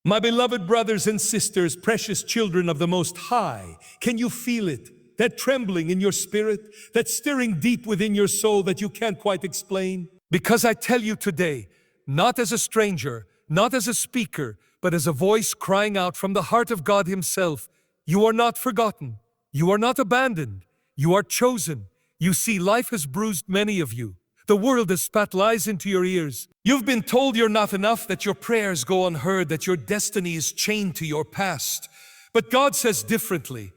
My beloved brothers and sisters, precious children of the Most High, can you feel it? That trembling in your spirit, that stirring deep within your soul that you can't quite explain? Because I tell you today, not as a stranger, not as a speaker, but as a voice crying out from the heart of God Himself, you are not forgotten, you are not abandoned, you are chosen. You see, life has bruised many of you. The world has spat lies into your ears. You've been told you're not enough, that your prayers go unheard, that your destiny is chained to your past. But God says differently.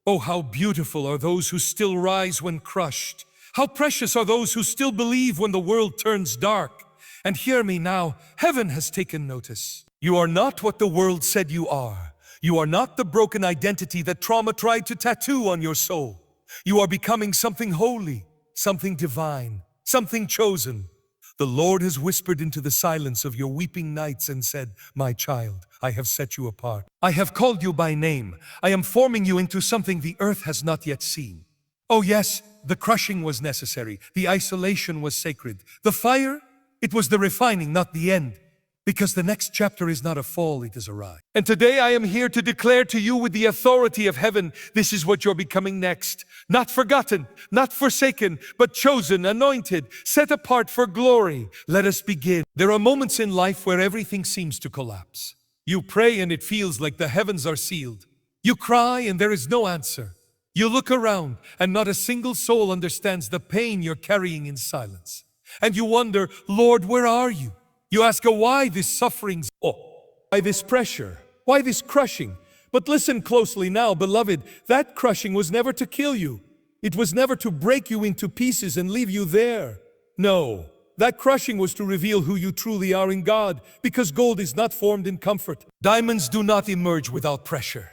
Oh, how beautiful are those who still rise when crushed. How precious are those who still believe when the world turns dark. And hear me now, heaven has taken notice. You are not what the world said you are. You are not the broken identity that trauma tried to tattoo on your soul. You are becoming something holy, something divine, something chosen. The Lord has whispered into the silence of your weeping nights and said, my child, I have set you apart. I have called you by name. I am forming you into something the earth has not yet seen. Oh yes, the crushing was necessary. The isolation was sacred. The fire, it was the refining, not the end. Because the next chapter is not a fall, it is a rise. And today I am here to declare to you with the authority of heaven, this is what you're becoming next. Not forgotten, not forsaken, but chosen, anointed, set apart for glory. Let us begin. There are moments in life where everything seems to collapse. You pray and it feels like the heavens are sealed. You cry and there is no answer. You look around and not a single soul understands the pain you're carrying in silence. And you wonder, Lord, where are you? You ask, why this suffering? Why this pressure? Why this crushing? But listen closely now, beloved, that crushing was never to kill you. It was never to break you into pieces and leave you there. No, that crushing was to reveal who you truly are in God, because gold is not formed in comfort. Diamonds do not emerge without pressure.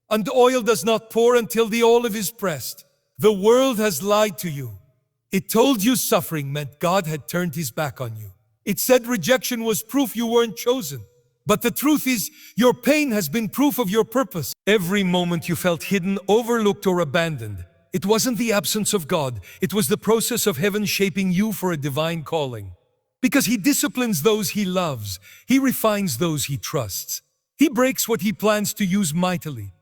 And oil does not pour until the olive is pressed. The world has lied to you. It told you suffering meant God had turned His back on you. It said rejection was proof you weren't chosen. But the truth is, your pain has been proof of your purpose. Every moment you felt hidden, overlooked, or abandoned, it wasn't the absence of God. It was the process of heaven shaping you for a divine calling. Because He disciplines those He loves. He refines those He trusts. He breaks what He plans to use mightily.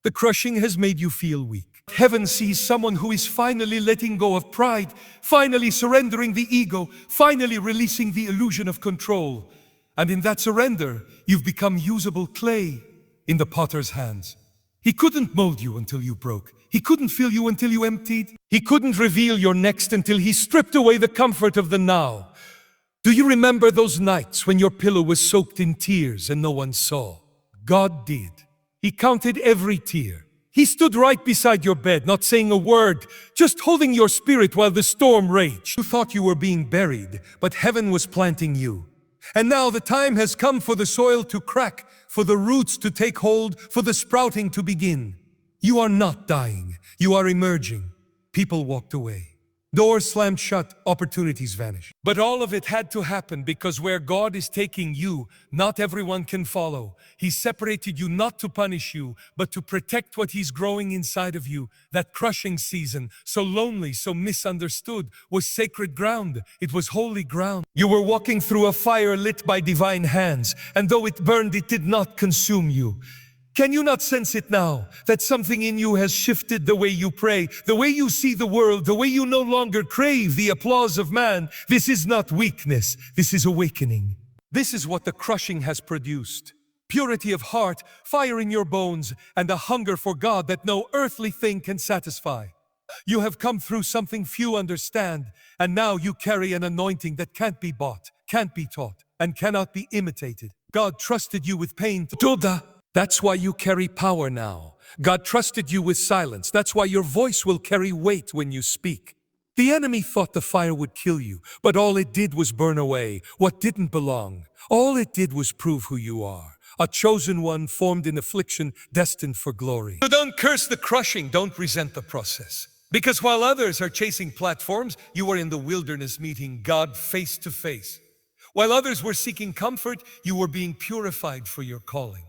The crushing has made you feel weak. Heaven sees someone who is finally letting go of pride, finally surrendering the ego, finally releasing the illusion of control. And in that surrender, you've become usable clay in the potter's hands. He couldn't mold you until you broke. He couldn't fill you until you emptied. He couldn't reveal your next until He stripped away the comfort of the now. Do you remember those nights when your pillow was soaked in tears and no one saw? God did. He counted every tear. He stood right beside your bed, not saying a word, just holding your spirit while the storm raged. You thought you were being buried, but heaven was planting you. And now the time has come for the soil to crack, for the roots to take hold, for the sprouting to begin. You are not dying. You are emerging. People walked away. Doors slammed shut, opportunities vanished. But all of it had to happen because where God is taking you, not everyone can follow. He separated you not to punish you, but to protect what He's growing inside of you. That crushing season, so lonely, so misunderstood, was sacred ground. It was holy ground. You were walking through a fire lit by divine hands, and though it burned, it did not consume you. Can you not sense it now, that something in you has shifted the way you pray, the way you see the world, the way you no longer crave the applause of man? This is not weakness, this is awakening. This is what the crushing has produced. Purity of heart, fire in your bones, and a hunger for God that no earthly thing can satisfy. You have come through something few understand, and now you carry an anointing that can't be bought, can't be taught, and cannot be imitated. God trusted you with pain. That's why you carry power now. God trusted you with silence. That's why your voice will carry weight when you speak. The enemy thought the fire would kill you, but all it did was burn away what didn't belong. All it did was prove who you are. A chosen one formed in affliction, destined for glory. So don't curse the crushing, don't resent the process. Because while others are chasing platforms, you are in the wilderness meeting God face to face. While others were seeking comfort, you were being purified for your calling.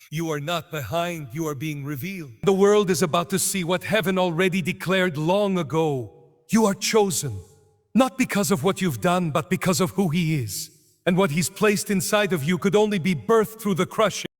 You are not behind, you are being revealed. The world is about to see what heaven already declared long ago. You are chosen, not because of what you've done, but because of who He is. And what He's placed inside of you could only be birthed through the crushing.